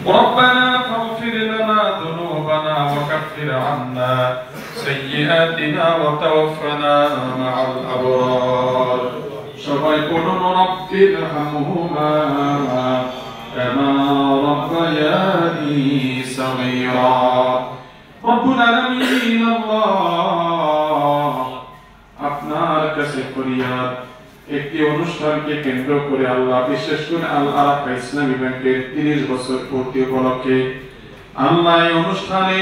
ربنا فاغفر لنا ذنوبنا وكفر عنا سيئاتنا وتوفنا مع الأبرار সবাই বলুন ربي ارحمهما كما ربياني صغيرا رب العالمين الله আপনার কাছে ফরিয়াদ একটি অনুষ্ঠানকে কেন্দ্র করে আল্লাহ বিশেষ করে আল আরাফা ইসলামী ব্যাংকের 30 বছর পূর্তি উপলক্ষে আল্লাহ এই অনুষ্ঠানে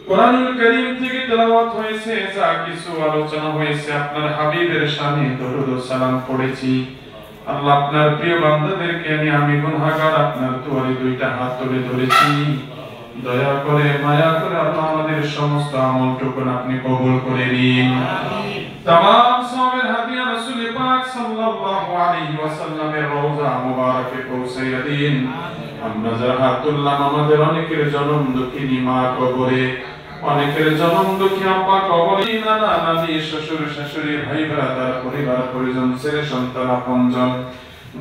কোরআনুল কারীম থেকে তেলাওয়াত হয়েছে, যা কিছু আলোচনা হয়েছে আপনার হাবিবের শানে দরুদ ও সালাম পড়েছি। আল্লাহ আপনার প্রিয় বান্দাদেরকে আমি গুনাহগার আপনার দুয়ারে দুইটা হাত তুলে ধরেছি। দয়া করে মায়া করে আল্লাহ আমাদের সমস্ত আমলটুকু আপনি কবুল করে নিন। तमाम सवाবের হাদিয়া রাসূল পাক সাল্লাল্লাহু আলাইহি ওয়াসাল্লামের রওজা মুবারকে পৌঁছে দিন। আমরা যারা হাত তুললাম আমাদের অনেকের জনম দুঃখিনী মা কবরে, অনেকের জনম দুঃখী আব্বা কবরে, নানা নানি শ্বশুর শাশুড়ি ভাই ব্রাদার পরিবার পরিজন ছেলে সন্তান আপনজন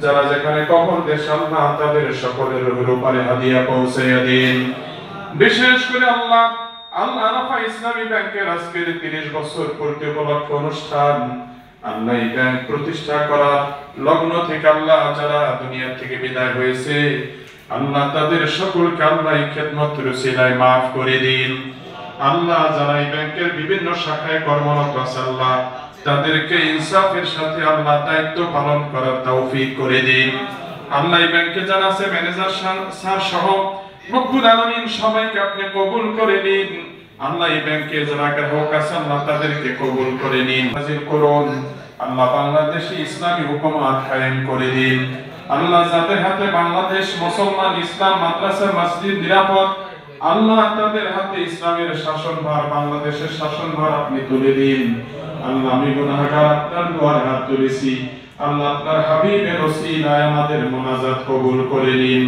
যারা যেখানে কবর দেশ আল্লাহ তাদের সকলের রূপারে হাদিয়া পৌঁছে দিন। বিশেষ করে আল্লাহ আল আরাফা ইসলামী ব্যাংকের আজকের 30 বছর পূর্তি উপলক্ষে অনুষ্ঠান, আল্লাহ এই ব্যাংক প্রতিষ্ঠা করা লগ্ন থেকে আল্লাহ যারা দুনিয়া থেকে বিদায় হয়েছে আল্লাহ তাদের সকলকে আল্লাহ এই খেদমতের উসিলায় মাফ করে দিন। আল্লাহ যারা এই ব্যাংকের বিভিন্ন শাখায় কর্মরত আছে আল্লাহ তাদেরকে ইনসাফের সাথে আল্লাহ দায়িত্ব পালন করার তৌফিক করে দিন। আল্লাহ এই ব্যাংকে যারা আছে ম্যানেজার স্যার সহ রব্বুল আলামিন সবাইকে আপনি কবুল করে নিন। আল্লাহ এই ব্যাংকে যারা গ্রাহক আছে আল্লাহ তাদেরকে কবুল করে নিন, হাজির করুন। আল্লাহ বাংলাদেশে ইসলামী হুকুমত কায়েম করে দিন। আল্লাহ যাদের হাতে বাংলাদেশ মুসলমান ইসলাম মাদ্রাসা মসজিদ নিরাপদ, আল্লাহ তাদের হাতে ইসলামের শাসনভার বাংলাদেশের শাসনভার আপনি তুলে দিন। আল্লাহ আমি গুনাহগার আপনার দুয়ারে হাত তুলেছি, আল্লাহ আপনার হাবিবের ওসিলায় আমাদের মুনাজাত কবুল করে নিন।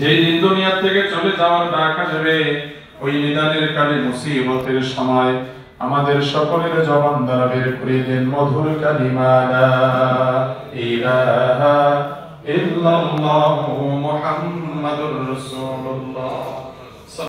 যেই দিন দুনিয়া থেকে চলে যাওয়ার ডাক আসবে ওই নিদানের কালে মুসিবতের সময় আমাদের সকলের জবান দ্বারা বের করে দেন মধুর কালিমা লা ইলাহা ইল্লাল্লাহু মুহাম্মাদুর রাসূলুল্লাহ।